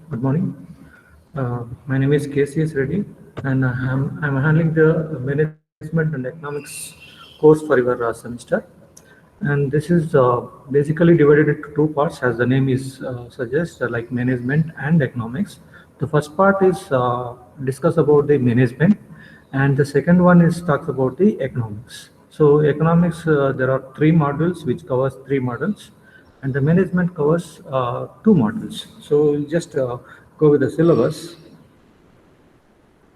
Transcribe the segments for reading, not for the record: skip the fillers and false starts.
Good morning. My name is KCS Reddy, and I'm handling the Management and Economics course for your semester. And this is basically divided into two parts, as the name is suggests, like Management and Economics. The first part is discuss about the management, and the second one is talks about the economics. So economics, there are three modules which covers three models, and the management covers two modules. So we'll just go with the syllabus.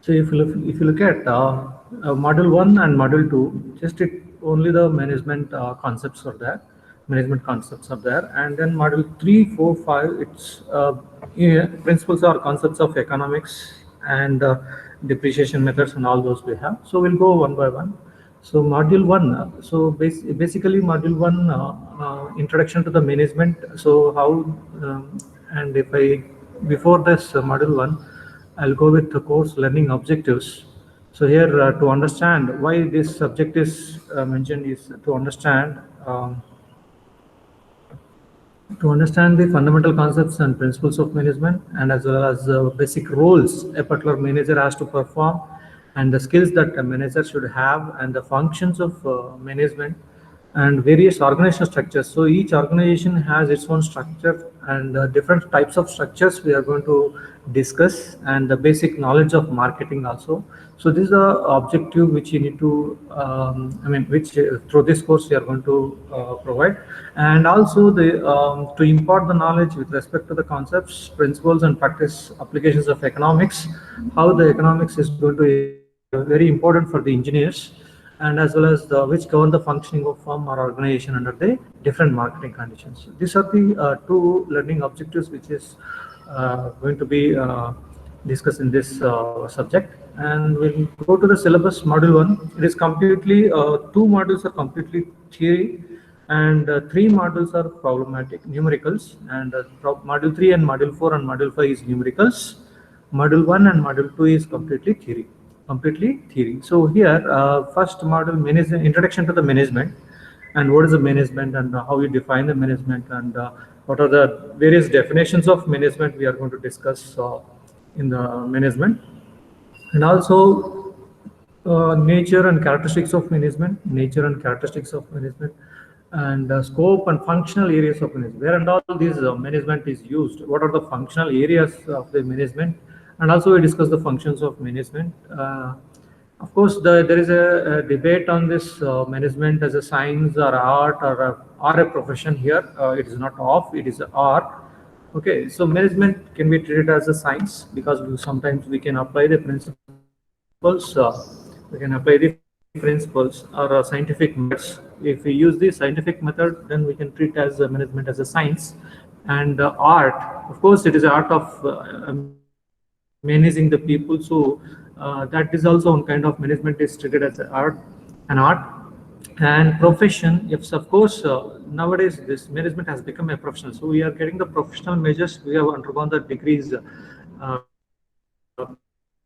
So if you look at module 1 and module 2, just only the management concepts are there. Management concepts are there, and then module 3, 4, 5, it's principles or concepts of economics and depreciation methods and all those we have. So we'll go one by one. So module 1, basically module 1, introduction to the management. So how and if I before this module 1, I'll go with the course learning objectives. So here to understand why this subject is mentioned is to understand the fundamental concepts and principles of management, and as well as the basic roles a particular manager has to perform, and the skills that a manager should have, and the functions of management, and various organizational structures. So each organization has its own structure, and different types of structures we are going to discuss, and the basic knowledge of marketing also. So this is the objective which you need to, which through this course we are going to provide, and also to impart the knowledge with respect to the concepts, principles, and practice applications of economics. How the economics is going to be very important for the engineers, and as well as which govern the functioning of firm or organization under the different marketing conditions. These are the two learning objectives which is going to be discussed in this subject. And we'll go to the syllabus. Module 1, it is completely, two modules are completely theory, and three modules are problematic numericals, and module 3 and module 4 and module 5 is numericals. Module 1 and module 2 is completely theory. So here, first module, introduction to the management, and what is the management, and how you define the management, and what are the various definitions of management we are going to discuss in the management, and also nature and characteristics of management, and scope and functional areas of management, where and all these management is used, what are the functional areas of the management, and also we discuss the functions of management. Of course, there is a debate on this management as a science or art or a profession here. It is not off, it is art. Okay, so management can be treated as a science because sometimes we can apply the principles, or scientific methods. If we use the scientific method, then we can treat as management as a science. And art, of course, it is art of managing the people. So that is also one kind of management is treated as an art. And profession, yes, of course, nowadays this management has become a professional. So we are getting the professional measures. We have undergone the degrees,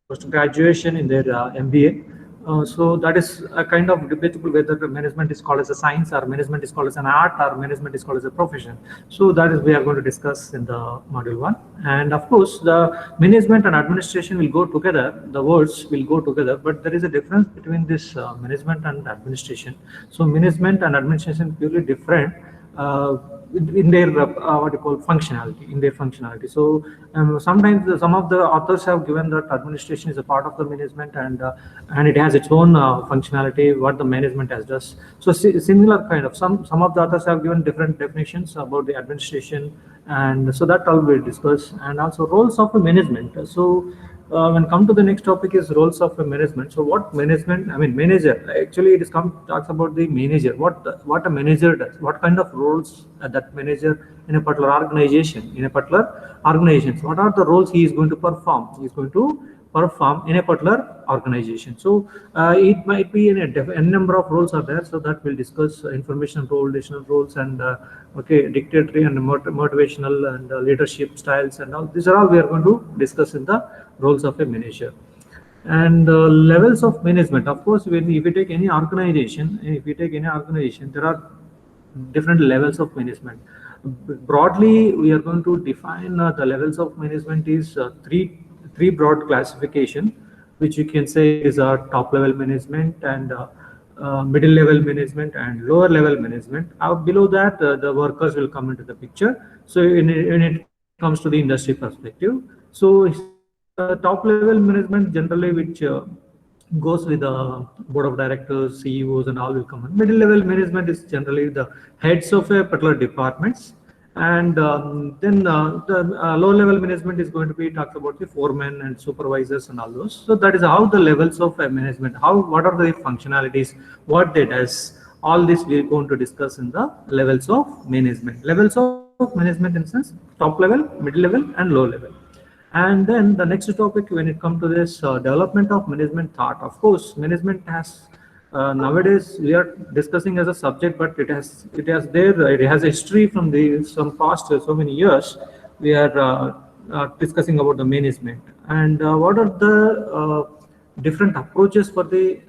post graduation in their MBA. So that is a kind of debatable whether the management is called as a science, or management is called as an art, or management is called as a profession. So that is we are going to discuss in the module 1. And of course, the management and administration will go together. The words will go together, but there is a difference between this management and administration. So management and administration purely different in their what you call functionality. So sometimes some of the authors have given that administration is a part of the management, and it has its own functionality what the management has does. So similar kind of some of the authors have given different definitions about the administration, and so that all we'll discuss. And also roles of a management. So when come to the next topic is roles of a management. So what management, manager, actually it is talks about the manager, what a manager does, what kind of roles that manager in a particular organization, what are the roles he is going to perform in a particular organization. So it might be in a number of roles are there, so that we'll discuss information role, decisional roles, and dictatorial and motivational and leadership styles, and all these are all we are going to discuss in the roles of a manager. And levels of management, of course, if you take any organization, there are different levels of management. broadly, we are going to define the levels of management is three broad classification, which you can say is our top level management and middle level management and lower level management. Below that, the workers will come into the picture. So when it comes to the industry perspective, so top level management generally, which goes with the board of directors, CEOs, and all will come on. Middle level management is generally the heads of a particular departments, and then the low level management is going to be talks about the foremen and supervisors and all those. So that is how the levels of management, how what are the functionalities, what they does. All this we are going to discuss in the levels of management. Levels of management in sense top level, middle level, and low level. And then the next topic when it comes to this development of management thought. Of course, management has nowadays we are discussing as a subject, but it has a history from the some past so many years. We are discussing about the management and what are the different approaches for the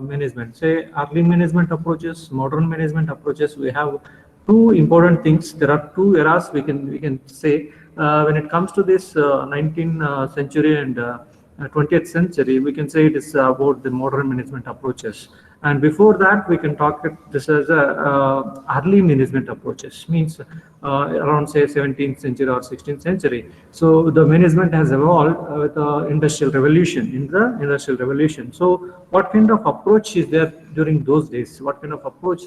management. Say early management approaches, modern management approaches. We have two important things. There are two eras we can say when it comes to this 19th century and 20th century. We can say it is about the modern management approaches. And before that, we can talk this as a early management approaches. Means around say 17th century or 16th century. So the management has evolved with the industrial revolution. In the industrial revolution, so what kind of approach is there during those days? What kind of approach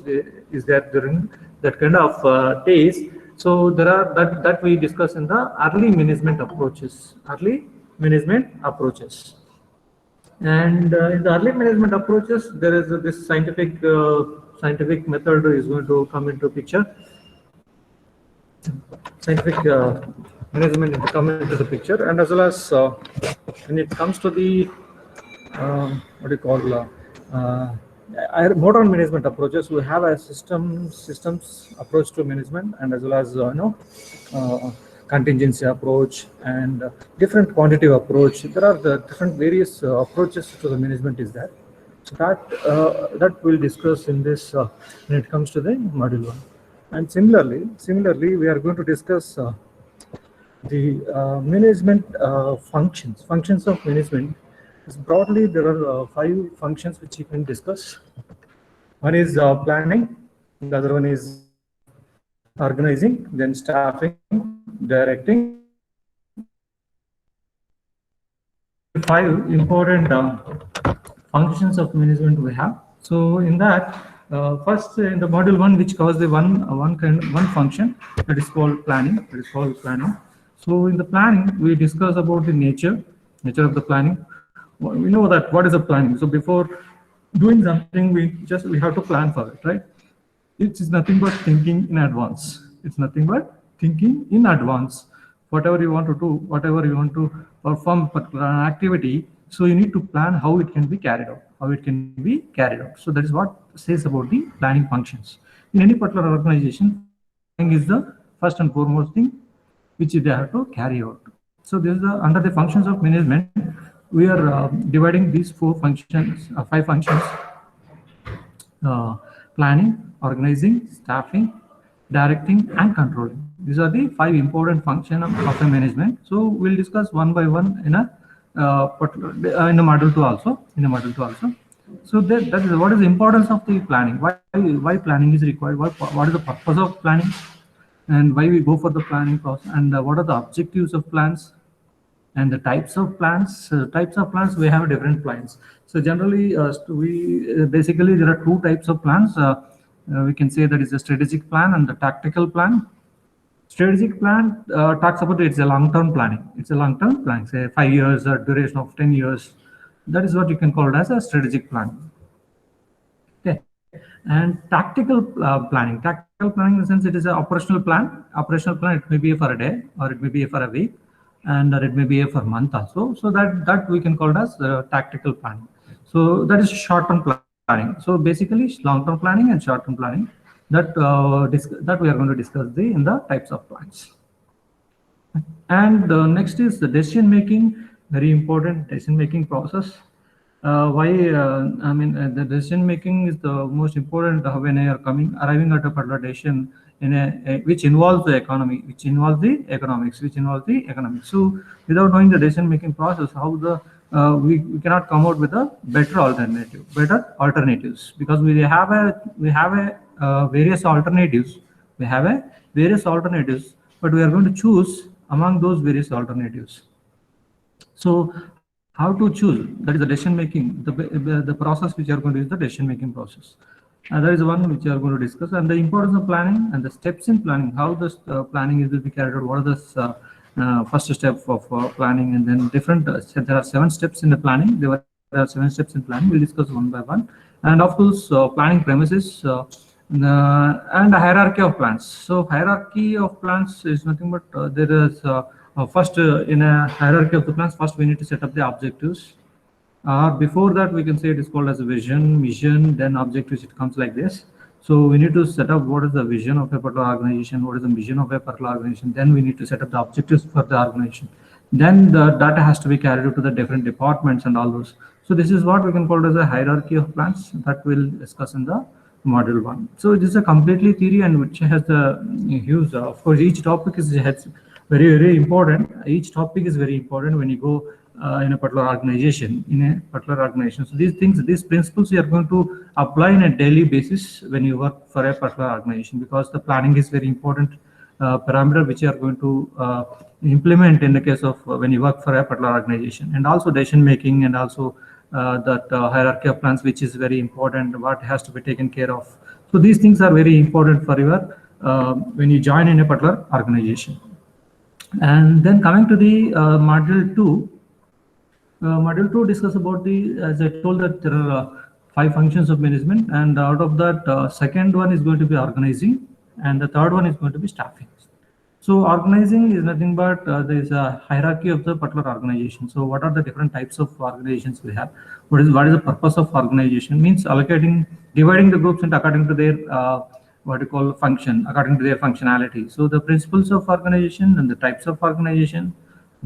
is there during that kind of days? So there are that we discuss in the early management approaches. Early management approaches. And in the early management approaches, there is this scientific method is going to come into picture. Scientific management will come into the picture, and as well as when it comes to the what do you call modern management approaches, we have a systems approach to management, and as well as contingency approach and different quantitative approach. There are the different various approaches to the management is there. So that we'll discuss in this when it comes to the module 1. And similarly, we are going to discuss the management functions of management. Broadly, there are 5 functions which you can discuss. One is planning, the other one is organizing, then staffing, directing, and 5 important functions of management we have. So in that, first in the module 1, which covers the one function, that is called planning. So in the planning, we discuss about the nature of the planning. We know that what is a planning. So before doing something, we have to plan for it, right? It is nothing but thinking in advance. Whatever you want to do, whatever you want to perform a particular activity, so you need to plan how it can be carried out. So that is what says about the planning functions. In any particular organization, planning is the first and foremost thing which they have to carry out. So this is under the functions of management. We are dividing these 5 functions: planning, organizing, staffing, directing, and controlling. These are the 5 important functions of a management. So we'll discuss one by one in a in the module 2 also. So that is what is the importance of the planning. Why planning is required? What is the purpose of planning, and why we go for the planning process, and what are the objectives of plans, and the types of plans. We have different plans. So generally, basically there are 2 types of plans. We can say that is a strategic plan and the tactical plan. Strategic plan talks about it's a long-term planning. Say 5 years or duration of 10 years. That is what you can call it as a strategic plan. Okay. And tactical planning. Tactical planning in the sense it is an operational plan. It may be for a day, or it may be for a week, and it may be for a month also. So that we can call it as tactical planning. So that is short-term planning. So basically long-term planning and short-term planning that we are going to discuss in the types of plans. And next is the decision making. Very important decision making process. The decision making is the most important when you are arriving at a particular decision which involves the economy, which involves the economics, which involves the economics. So without knowing the decision making process, how the we cannot come out with a better alternative, better alternatives, because we have a various alternatives. We have a various alternatives, but we are going to choose among those various alternatives. So how to choose? That is the decision making. The process which you are going to use, the decision making process. That is one which you are going to discuss, and the importance of planning and the steps in planning. How this planning is will be carried out. What are the first step of planning, and then different. There are 7 steps in the planning. There are 7 steps in planning. We'll discuss one by one, and of course, planning premises. And a hierarchy of plans. So hierarchy of plans is nothing but there is first in a hierarchy of the plans. First, we need to set up the objectives. Before that, we can say it is called as a vision, mission, then objectives. It comes like this. So we need to set up what is the vision of a particular organization, what is the mission of a particular organization. Then we need to set up the objectives for the organization. Then the data has to be carried out to the different departments and all those. So this is what we can call as a hierarchy of plans that we'll discuss in the module 1. So this is a completely theory, and which has the huge, of course, each topic is very important. Each topic is very important when you go in a particular organization, So these things, these principles you are going to apply on a daily basis when you work for a particular organization, because the planning is very important parameter which you are going to implement in the case of when you work for a particular organization, and also decision making, and also that hierarchy of plans, which is very important, what has to be taken care of. So these things are very important for your when you join in a particular organization. And then coming to the module 2. Module 2 discuss about the, as I told, that there are 5 functions of management, and out of that, second one is going to be organizing, and the third one is going to be staffing. So organizing is nothing but there is a hierarchy of the particular organization. So what are the different types of organizations we have? What is the purpose of organization? Means dividing the groups into according to their what you call function, according to their functionality. So the principles of organization and the types of organization.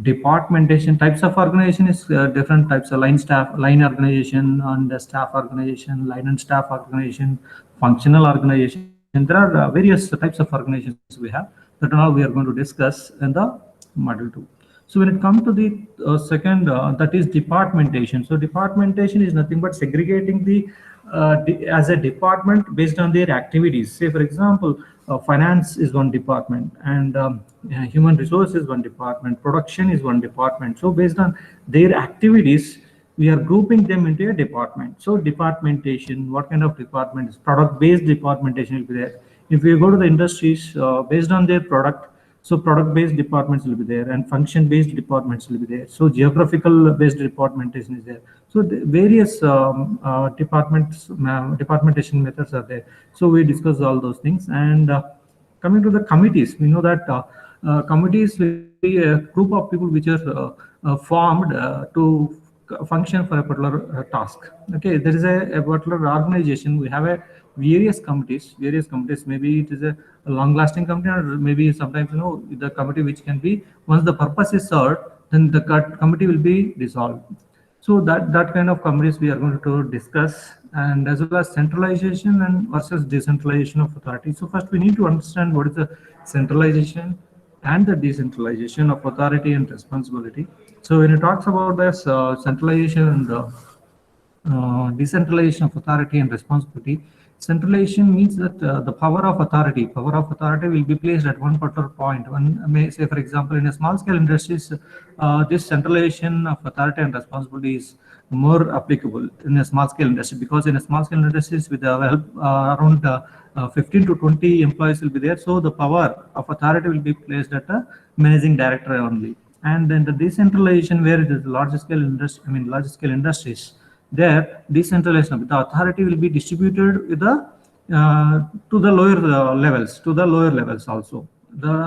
Departmentation, types of organization is different types of line organization, and staff organization, line and staff organization, functional organization. There are various types of organizations we have that now we are going to discuss in the module 2. So when it comes to the second, that is departmentation. So departmentation is nothing but segregating the as a department based on their activities. Say, for example, finance is one department, and human resource is one department, production is one department. So based on their activities, we are grouping them into a department. So departmentation, what kind of department is? Product-based departmentation will be there. If we go to the industries, based on their product, so product-based departments will be there, and function-based departments will be there. So geographical-based departmentation is there. So the various departmentation methods are there. So we discuss all those things. And coming to the committees, we know that committees will be a group of people which are formed to function for a particular task. Okay, there is a particular organization. We have a various committees. Maybe it is a long-lasting committee, or maybe sometimes the committee which can be, once the purpose is served, then the committee will be dissolved. So that kind of committees we are going to discuss, and as well as centralization and versus decentralization of authority. So first we need to understand what is the centralization and the decentralization of authority and responsibility. So when it talks about this centralization and decentralization of authority and responsibility, centralization means that the power of authority will be placed at one particular point. One may say, for example, in a small scale industries, this centralization of authority and responsibility is more applicable in a small scale industry, because in a small scale industries with around 15 to 20 employees will be there. So the power of authority will be placed at a managing director only. And then the decentralization, where it is large scale industries, there decentralization of the authority will be distributed with the to the lower levels also.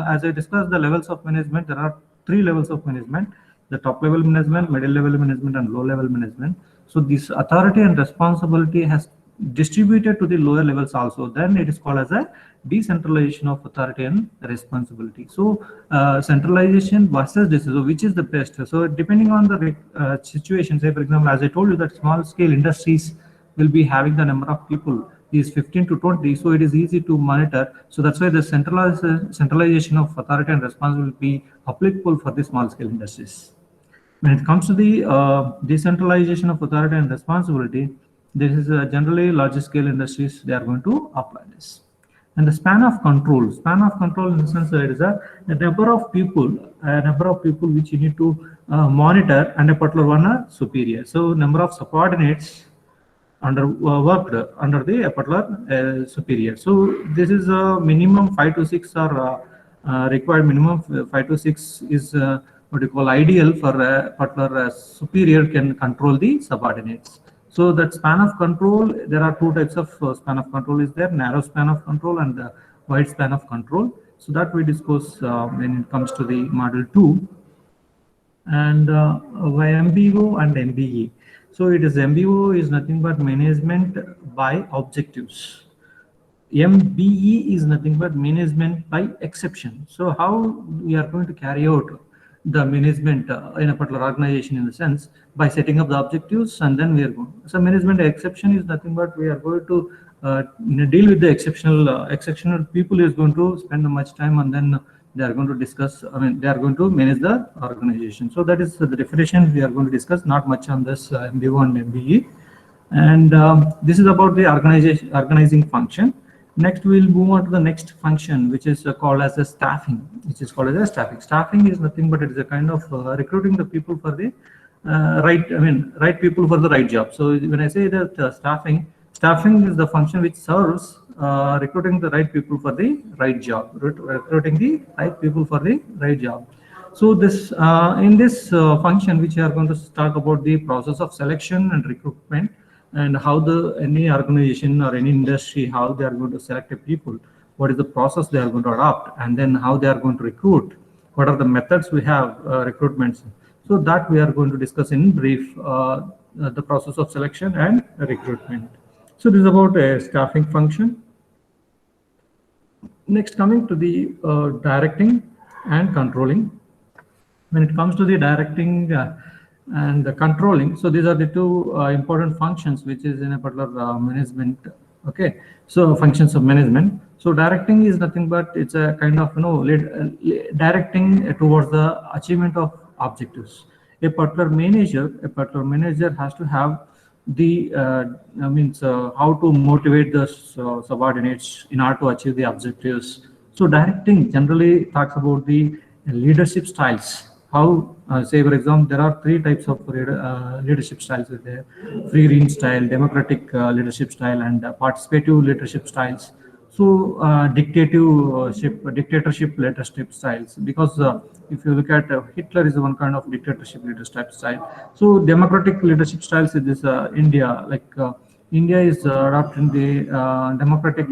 As I discussed, the levels of management, there are 3 levels of management: the top level management, middle level management, and low level management. So this authority and responsibility has distributed to the lower levels also. Then it is called as a decentralization of authority and responsibility. So centralization versus this, so which is the best? So depending on the situation, say for example, as I told you, that small scale industries will be having the number of people is 15 to 20, so it is easy to monitor. So that's why the centralization of authority and responsibility will be applicable for the small scale industries. When it comes to the decentralization of authority and responsibility, this is generally large scale industries, they are going to apply this. And the span of control in the sense that it is a number of people which you need to monitor, and a particular one superior. So number of subordinates worked under the particular superior. So this is a minimum 5 to 6 are required. Minimum 5 to 6 is what you call ideal for a particular superior can control the subordinates. So that span of control, there are two types of span of control is there: narrow span of control and wide span of control. So that we discuss when it comes to the model 2. And MBO and MBE. So it is MBO is nothing but management by objectives. MBE is nothing but management by exception. So how we are going to carry out the management in a particular organization, in the sense by setting up the objectives, and then we are going. So management exception is nothing but we are going to deal with the exceptional people is going to spend much time, and then they are going to discuss, they are going to manage the organization. So that is the definition we are going to discuss, not much on this MBO and MBE. And this is about the organizing function. Next, we'll move on to the next function, which is called as a staffing, Staffing is nothing but it is a kind of recruiting the people for the right people for the right job. So when I say that staffing is the function which serves recruiting the right people for the right job, So this in this function, which we are going to talk about the process of selection and recruitment, and how any organization or any industry, how they are going to select a people, what is the process they are going to adopt, and then how they are going to recruit, what are the methods we have recruitments. So that we are going to discuss in brief, the process of selection and recruitment. So this is about a staffing function. Next, coming to the directing and controlling. When it comes to the directing and the controlling, so these are the two important functions which is in a particular management. Okay, so functions of management. So directing is nothing but it's a kind of directing towards the achievement of objectives. A particular manager has to have the how to motivate the subordinates in order to achieve the objectives. So directing generally talks about the leadership styles. How say for example, there are three types of leadership styles there: free rein style, democratic leadership style, and participative leadership styles. So dictatorship leadership styles, because if you look at Hitler is one kind of dictatorship leadership style. So democratic leadership styles is this India, India is adopting the democratic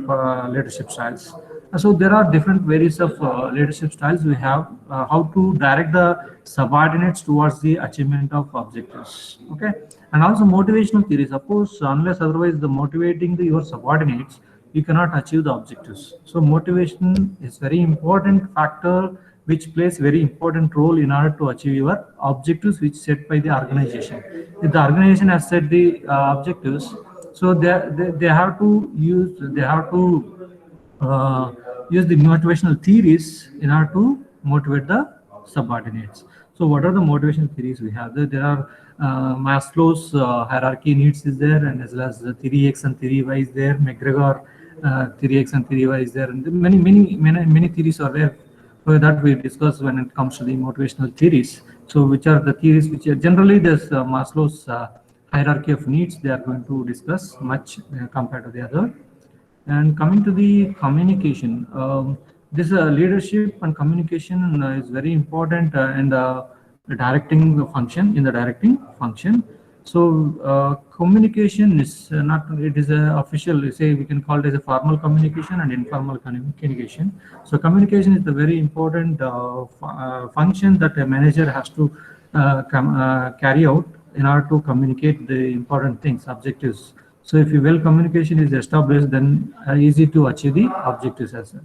leadership styles. So there are different various of leadership styles we have, how to direct the subordinates towards the achievement of objectives. Okay, and also motivational theory. Suppose unless otherwise the motivating your subordinates, you cannot achieve the objectives. So motivation is very important factor which plays very important role in order to achieve your objectives which set by the organization. If the organization has set the objectives, so they have to use the motivational theories in order to motivate the subordinates. So what are the motivation theories we have? There are Maslow's hierarchy needs is there, and as well as the theory X and theory Y is there. McGregor theory X and theory Y is there, and many theories are there. So that we discuss when it comes to the motivational theories. So which are the theories which are generally this Maslow's hierarchy of needs they are going to discuss much compared to the other. And coming to the communication, this leadership and communication is very important in the directing function. So communication is not, it is a official, say we can call it as a formal communication and informal communication. So communication is the very important function that a manager has to carry out in order to communicate the important things, objectives. So if well communication is established, then easy to achieve the objectives as well.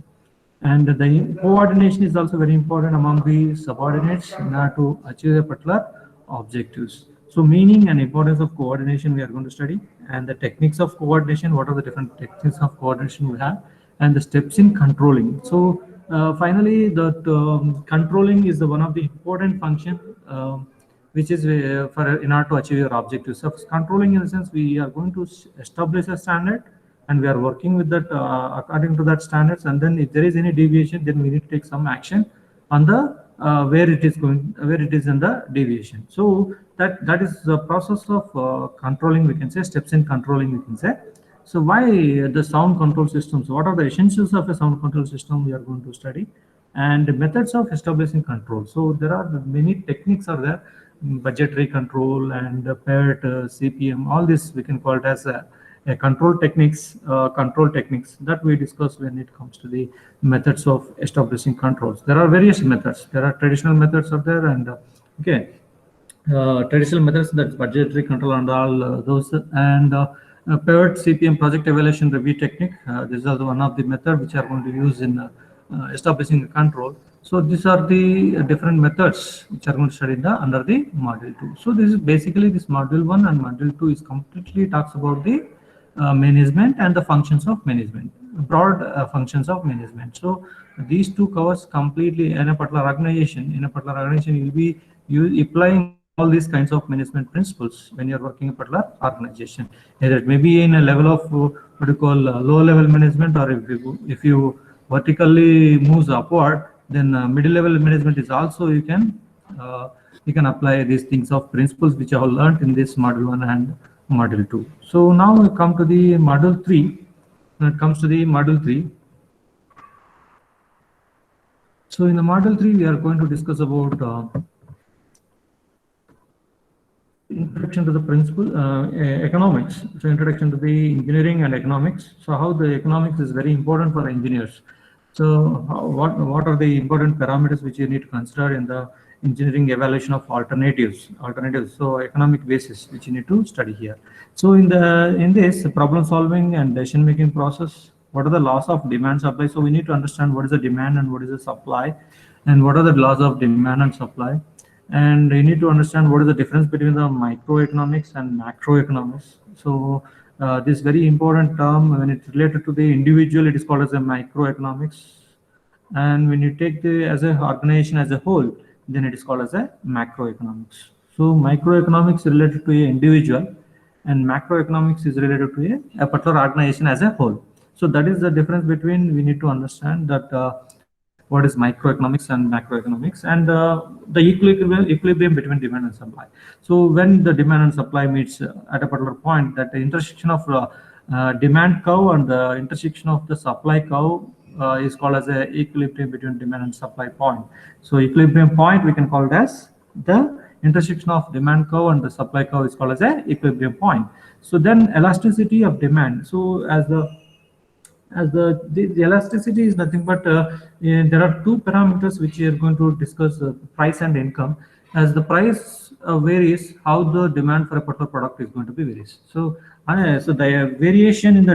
And the coordination is also very important among the subordinates in order to achieve a particular objectives. So meaning and importance of coordination we are going to study. and the techniques of coordination, what are the different techniques of coordination we have, and the steps in controlling. So finally, the controlling is the one of the important function which is for in order to achieve your objectives. So controlling, in the sense, we are going to establish a standard, and we are working with that according to that standards, and then if there is any deviation, then we need to take some action on the where it is going, where it is in the deviation. So that is the process of controlling, we can say, steps in controlling, we can say. So why the sound control systems? What are the essentials of a sound control system we are going to study, and the methods of establishing control. So there are many techniques are there, budgetary control and PERT, CPM, all this we can call it as a control techniques that we discuss when it comes to the methods of establishing controls. There are various methods. There are traditional methods out there, and okay, traditional methods, that's budgetary control and all those, and pivot, CPM, project evaluation review technique. This is also one of the method which are going to use in establishing a control. So these are the different methods which are going to study under the module 2. So this is basically this module 1, and module 2 is completely talks about the management and the functions of management, broad functions of management. So these two covers completely in a particular organization. In a particular organization, you will be applying all these kinds of management principles when you're working in a particular organization. Either it may be in a level of what you call low level management, or if you vertically moves upward, then middle level management is also you can apply these things of principles which I have learned in this module 1 and module 2. So now we come to the module 3. When it comes to the module 3, so in the module 3 we are going to discuss about introduction to the principle economics. So introduction to the engineering and economics. So how the economics is very important for engineers. So what are the important parameters which you need to consider in the engineering evaluation of alternatives? So economic basis which you need to study here. So in this problem solving and decision making process, what are the laws of demand supply? So we need to understand what is the demand and what is the supply, and what are the laws of demand and supply. And you need to understand what is the difference between the microeconomics and macroeconomics. So this very important term, when it's related to the individual, it is called as a microeconomics, and when you take the as a organization as a whole, then it is called as a macroeconomics. So microeconomics is related to a individual, and macroeconomics is related to a particular organization as a whole. So that is the difference between, we need to understand that what is microeconomics and macroeconomics, and the equilibrium between demand and supply. So when the demand and supply meets at a particular point, that the intersection of demand curve and the intersection of the supply curve is called as a equilibrium between demand and supply point. So equilibrium point we can call it as the intersection of demand curve and the supply curve is called as a equilibrium point. So then elasticity of demand. So as the elasticity is nothing but there are two parameters which we are going to discuss, price and income. As the price varies, how the demand for a particular product is going to be varies. So so the variation in the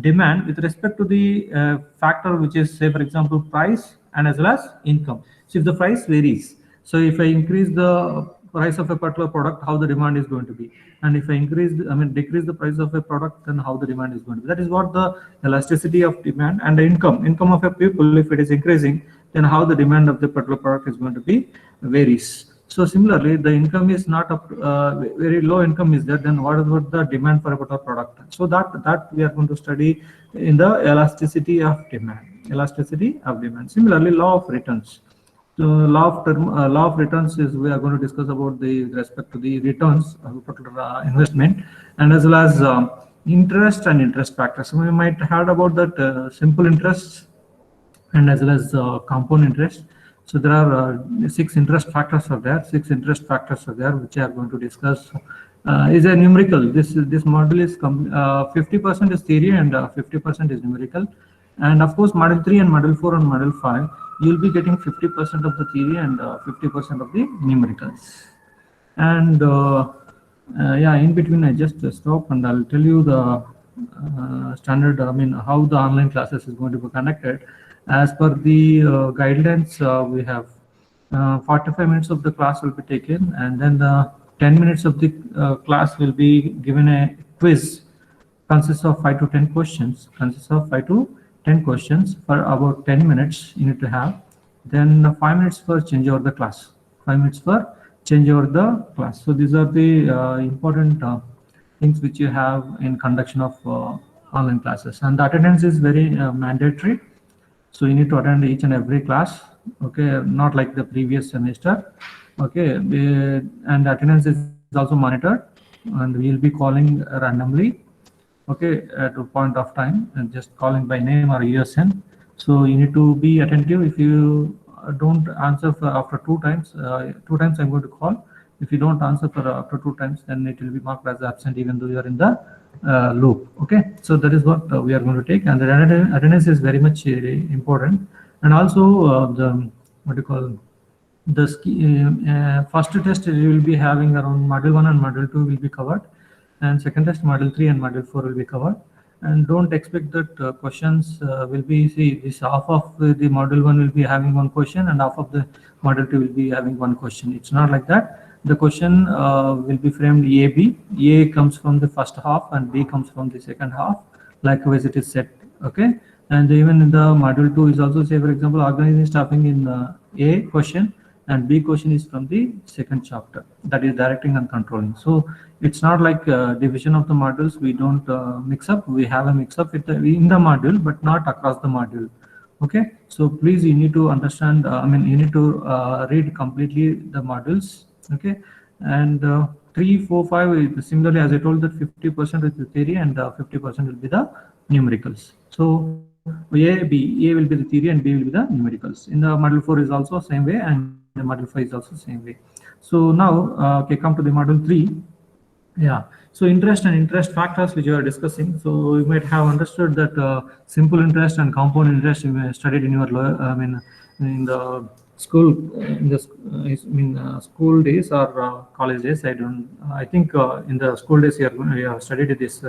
demand with respect to the factor which is, say for example, price and as well as income. So if the price varies, so if I increase the price of a particular product, how the demand is going to be, and if I decrease the price of a product, then how the demand is going to be. That is what the elasticity of demand. And the income of a people, if it is increasing, then how the demand of the particular product is going to be varies. So similarly, the income is not up, very low income is there, then what is the demand for a particular product? So that we are going to study in the elasticity of demand. Similarly, law of returns. So law of returns is, we are going to discuss about the respect to the returns of a particular investment, and as well as interest and interest factors. So we might have heard about that simple interest and as well as compound interest. So there are 6 interest factors are there. Which I are going to discuss. Is a numerical. This module is 50% is theory and 50% is numerical. And of course, module 3 and module 4 and module 5, you'll be getting 50% of the theory and 50% of the numericals. And yeah, in between I just stop and I'll tell you the standard, how the online classes is going to be conducted. As per the guidelines, we have 45 minutes of the class will be taken, and then 10 minutes of the class will be given a quiz, consists of 5 to 10 questions, for about 10 minutes you need to have. Then 5 minutes for change over the class. 5 minutes for change over the class. So these are the important things which you have in conduction of online classes. And the attendance is very mandatory. So you need to attend each and every class, okay, not like the previous semester, okay. And attendance is also monitored, and we'll be calling randomly, okay, at a point of time, and just calling by name or USN. So you need to be attentive. If you don't answer for after two times I'm going to call. If you don't answer for after 2 times, then it will be marked as absent even though you are in the loop, okay. So that is what we are going to take, and the attendance is very much important. And also the what you call the first test you will be having around module 1 and module 2 will be covered, and second test module 3 and module 4 will be covered. And don't expect that questions will be, see, this half of the module 1 will be having one question and half of the module 2 will be having one question. It's not like that. The question will be framed A, B. A comes from the first half and B comes from the second half. Likewise, it is set, okay. And even in the module 2 is also, say for example, organizing staffing in A question, and B question is from the second chapter, that is directing and controlling. So it's not like division of the modules. We don't mix up. We have a mix up in the module, but not across the module. Okay. So please, you need to understand. You need to read completely the modules. Okay. And 3, 4, 5. Similarly, as I told, that 50% is the theory and 50% will be the numericals. So A will be the theory and B will be the numericals. In the module 4 is also same way, and the module 5 is also same way. So now, okay, come to the module 3. Yeah. So interest and interest factors which you are discussing. So you might have understood that simple interest and compound interest you may studied in your in the school school days or college days. I think in the school days you have studied this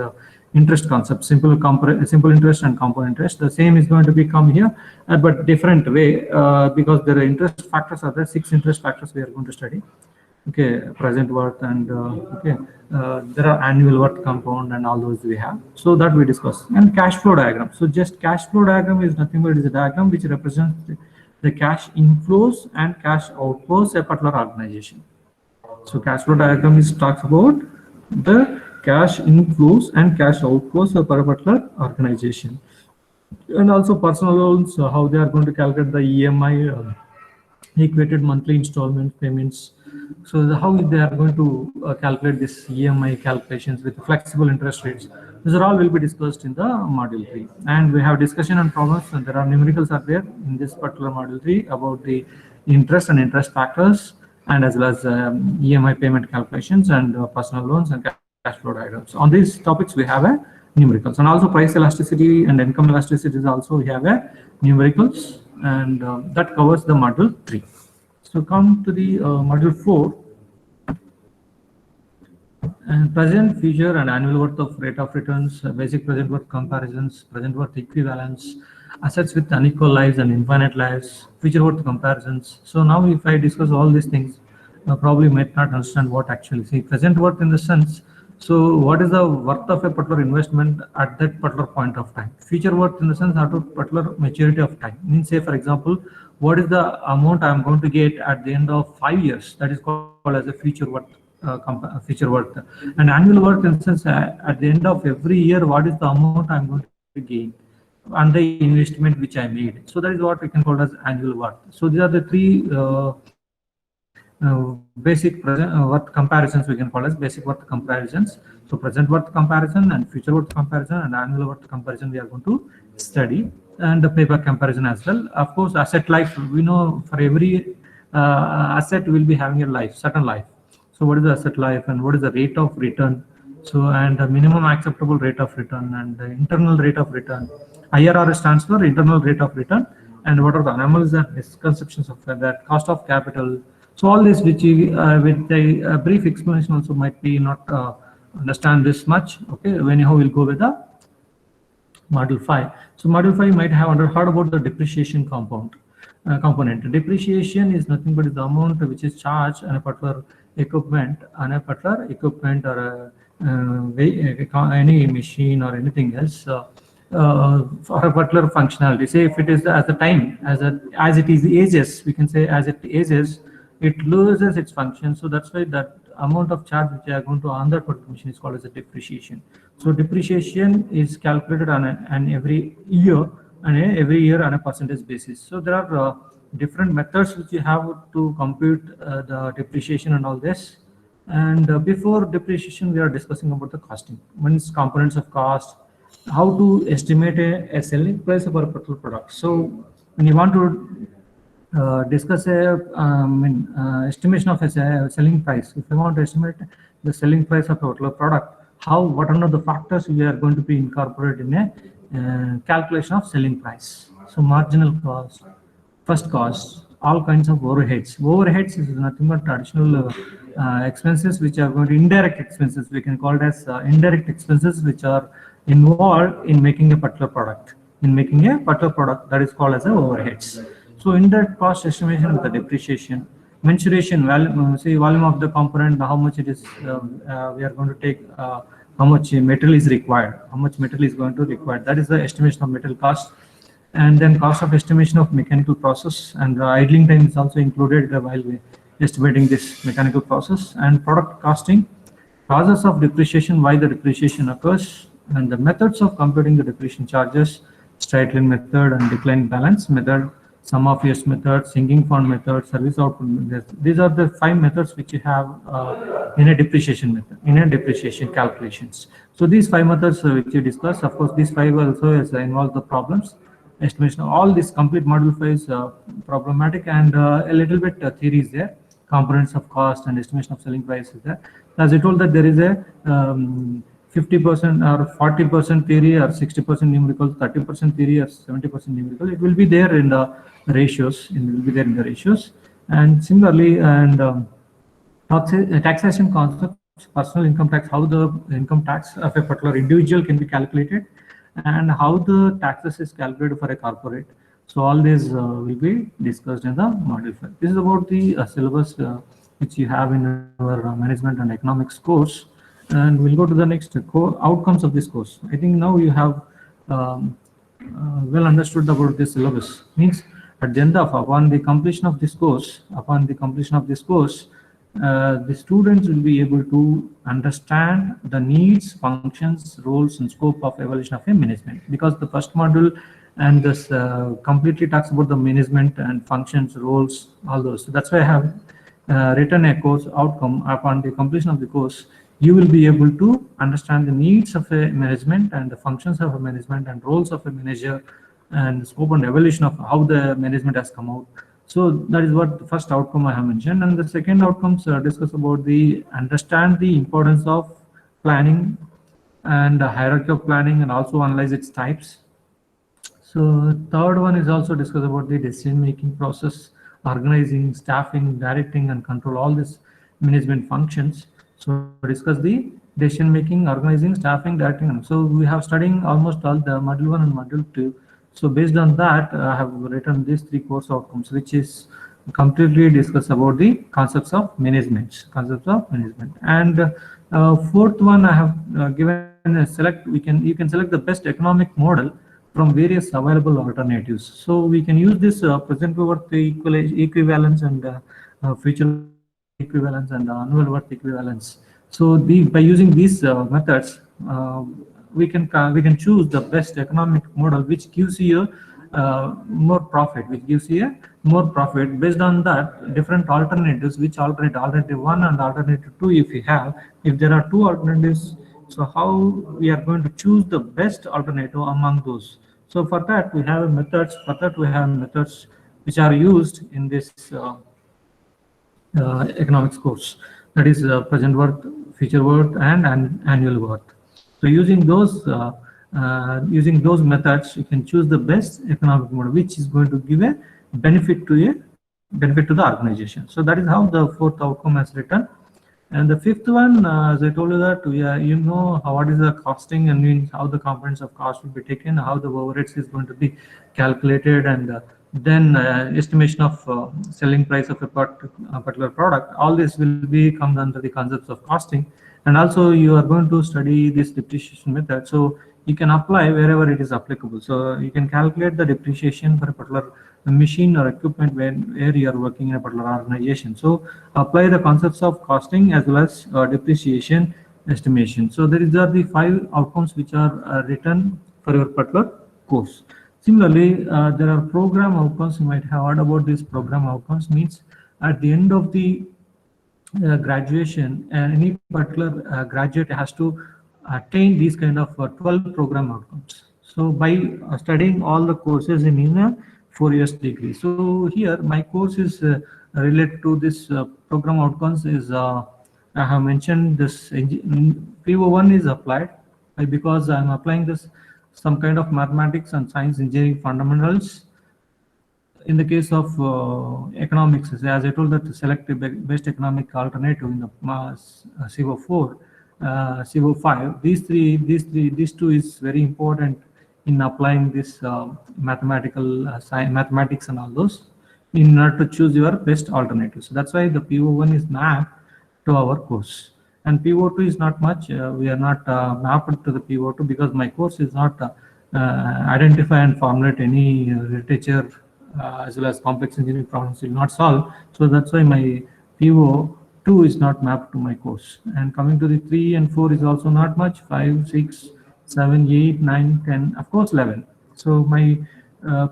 interest concept, simple interest and compound interest. The same is going to become here, but different way, because there are interest factors are there. 6 interest factors we are going to study. Okay, present worth and there are annual worth, compound, and all those we have. So that we discuss. And cash flow diagram. So just cash flow diagram is nothing but it is a diagram which represents the cash inflows and cash outflows a particular organization. So cash flow diagram talks about the cash inflows and cash outflows of a particular organization, and also personal loans, how they are going to calculate the EMI, equated monthly installment payments. So how they are going to calculate this EMI calculations with flexible interest rates. These are all will be discussed in the module 3. And we have discussion on problems, and there are numericals are there in this particular module 3 about the interest and interest factors, and as well as EMI payment calculations and personal loans and cash flow diagrams. On these topics we have a numericals, and also price elasticity and income elasticity is also we have a numericals, and that covers the module 3. So come to the module 4, and present, future, and annual worth of rate of returns, basic present worth comparisons, present worth equivalence, assets with unequal lives and infinite lives, future worth comparisons. So now if I discuss all these things, probably might not understand what actually see present worth in the sense. So what is the worth of a particular investment at that particular point of time? Future worth in the sense at a particular maturity of time. Means, say for example, what is the amount I am going to get at the end of 5 years? That is called as a future worth. Future worth. And annual worth in the sense at the end of every year, what is the amount I am going to gain on the investment which I made? So that is what we can call as annual worth. So these are the 3 basic present worth comparisons we can call as basic worth comparisons. So present worth comparison and future worth comparison and annual worth comparison we are going to study, and the payback comparison as well. Of course, asset life, we know for every asset will be having a life, certain life. So what is the asset life and what is the rate of return? So, and the minimum acceptable rate of return and the internal rate of return. IRR stands for internal rate of return, and what are the anomalies and misconceptions of that, cost of capital. So all this which with a brief explanation also might be not understand this much. Okay, anyhow we'll go with the module 5. So module 5 might have heard about the depreciation compound. component. Depreciation is nothing but the amount which is charged on a particular equipment or any machine or anything else for a particular functionality. Say if it is as the time as it is ages, we can say as it ages, it loses its function. So that's why that amount of charge which are going to on that particular machine is called as a depreciation. So depreciation is calculated on an every year on a percentage basis. So there are different methods which you have to compute the depreciation and all this. And before depreciation, we are discussing about the costing. Means components of cost, how to estimate a selling price of a particular product. So when you want to discuss a estimation of a selling price, if you want to estimate the selling price of a particular product, what are the factors we are going to be incorporated in a calculation of selling price. So marginal cost, first cost, all kinds of overheads. Overheads is nothing but additional expenses which are going to indirect expenses. We can call it as indirect expenses which are involved in making a particular product. That is called as a overheads. So indirect cost estimation with the depreciation, mensuration, volume of the component, how much it is we are going to take, how much material is required, how much material is going to require. That is the estimation of material cost. And then cost of estimation of mechanical process, and the idling time is also included while we estimating this mechanical process. And product costing, causes of depreciation, why the depreciation occurs, and the methods of computing the depreciation charges, straight line method and decline balance method, sum of years method, sinking fund method, service output method. These are the 5 methods which you have in a depreciation method, in a depreciation calculations. So these 5 methods which you discussed, of course, these 5 also involve the problems. Estimation of all this complete module 5 is problematic, and a little bit theory is there. Components of cost and estimation of selling price is there. As I told that there is a 50% or 40% theory or 60% numerical, 30% theory or 70% numerical. It will be there in the ratios. And similarly, and taxation concepts, personal income tax, how the income tax of a particular individual can be calculated, and how the taxes is calculated for a corporate. So all these will be discussed in the module 5. This is about the syllabus which you have in our management and economics course. And we'll go to the next outcomes of this course. I think now you have well understood about this syllabus. Means at the end of upon the completion of this course, the students will be able to understand the needs, functions, roles, and scope of evaluation of a management. Because the first module and this completely talks about the management and functions, roles, all those. So that's why I have written a course outcome. Upon the completion of the course, you will be able to understand the needs of a management and the functions of a management and roles of a manager and scope and evaluation of how the management has come out. So that is what the first outcome I have mentioned. And the second outcomes discuss about understand the importance of planning and the hierarchy of planning, and also analyze its types. So third one is also discuss about the decision-making process, organizing, staffing, directing, and control all these management functions. So discuss the decision-making, organizing, staffing, directing. So we have studying almost all the module 1 and module 2. So based on that, I have written these 3 course outcomes, which is completely discuss about the concepts of management. And fourth one, I have given a select. You can select the best economic model from various available alternatives. So we can use this present worth equivalence and future equivalence and annual worth equivalence. So by using these methods, we can choose the best economic model which gives you more profit, based on that different alternatives, which alternative 1 and alternative 2 if there are 2 alternatives, so how we are going to choose the best alternative among those. So for that we have methods which are used in this economics course, that is present worth, future worth, and annual worth. So using those methods, you can choose the best economic model which is going to give a benefit to the organization. So that is how the fourth outcome has written. And the fifth one, as I told you that what is the costing, and means how the components of cost will be taken, how the overheads is going to be calculated, and then estimation of selling price of a particular product. All this will be comes under the concepts of costing, and also you are going to study this depreciation method, so you can apply wherever it is applicable. So you can calculate the depreciation for a particular machine or equipment where you are working in a particular organization. So apply the concepts of costing as well as depreciation estimation. So these are the 5 outcomes which are written for your particular course. Similarly, there are program outcomes. You might have heard about these program outcomes. Means at the end of the graduation, any particular graduate has to attain these kind of 12 program outcomes. So by studying all the courses in a 4 years degree. So here my course is related to this program outcomes is I have mentioned this PO1 is applied because I am applying this some kind of mathematics and science engineering fundamentals. In the case of economics, as I told that select the best economic alternative in the CO4, CO5. These two is very important in applying this mathematics and all those in order to choose your best alternative. So that's why the PO1 is mapped to our course. And PO2 is not much. We are not mapped to the PO2 because my course is not identify and formulate any literature as well as complex engineering problems will not solve. So that's why my PO2 is not mapped to my course. And coming to the 3 and 4 is also not much. 5, 6, 7, 8, 9, 10, of course 11. So my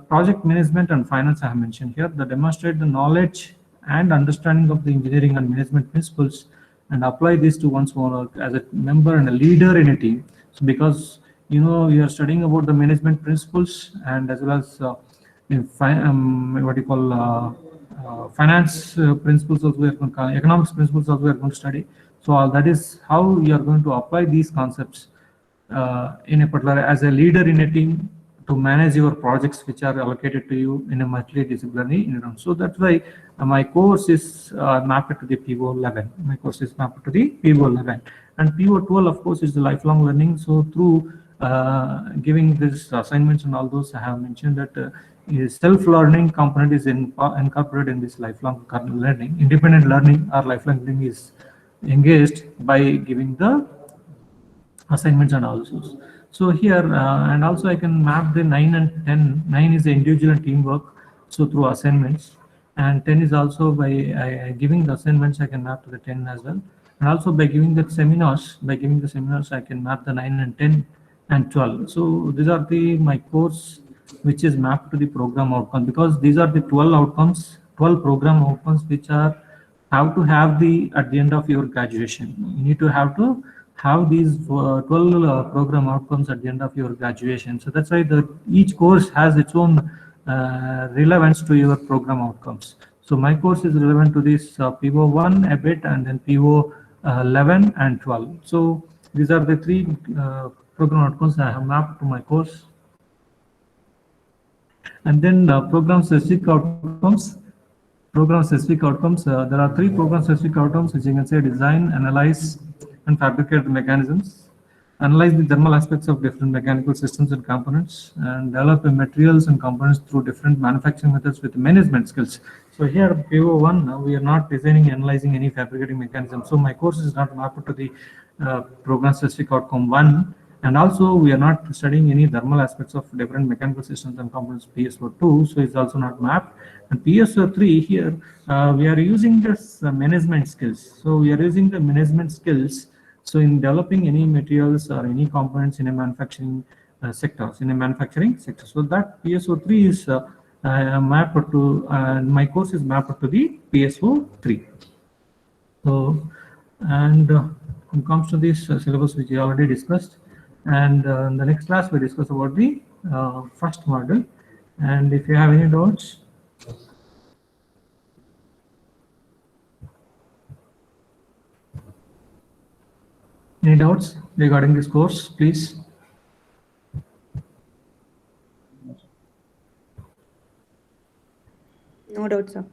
project management and finance I have mentioned here that demonstrate the knowledge and understanding of the engineering and management principles and apply this to one's own work as a member and a leader in a team. So because you are studying about the management principles and as well as what you call finance principles also we are going to, economics principles also we are going to study. So that is how you are going to apply these concepts in a particular as a leader in a team to manage your projects which are allocated to you in a multidisciplinary environment. So that's why my course is mapped to the PO11. My course is mapped to the PO11. And PO12, of course, is the lifelong learning. So through giving these assignments and all those, I have mentioned that self-learning component is incorporated in this lifelong learning. Independent learning or lifelong learning is engaged by giving the assignments and also. So here and also I can map the 9 and 10. 9 is the individual and teamwork, so through assignments, and 10 is also by giving the assignments I can map to the 10 as well, and also by giving the seminars. By giving the seminars I can map the 9 and 10 and 12. So these are the my course which is mapped to the program outcome, because these are the 12 outcomes, 12 program outcomes which are have to have the at the end of your graduation. You need to have these 12 program outcomes at the end of your graduation. So that's why each course has its own relevance to your program outcomes. So my course is relevant to this PO1 a bit, and then PO11 and 12. So these are the 3 program outcomes I have mapped to my course. And then program specific outcomes. Program specific outcomes. There are 3 program specific outcomes, which you can say design, analyze, and fabricate the mechanisms, analyze the thermal aspects of different mechanical systems and components, and develop the materials and components through different manufacturing methods with management skills. So here PO1, we are not designing, analyzing any fabricating mechanism. So my course is not mapped to the program specific outcome 1. And also we are not studying any thermal aspects of different mechanical systems and components, PSO2, so it's also not mapped. And PSO3 here, we are using this management skills. So we are using the management skills. So in developing any materials or any components in a manufacturing sector. So that PSO3 is mapped to, my course is mapped to the PSO3. So, and when it comes to this syllabus which we already discussed, and in the next class we discuss about the first model. And if you have any doubts, regarding this course, please. No doubt, sir.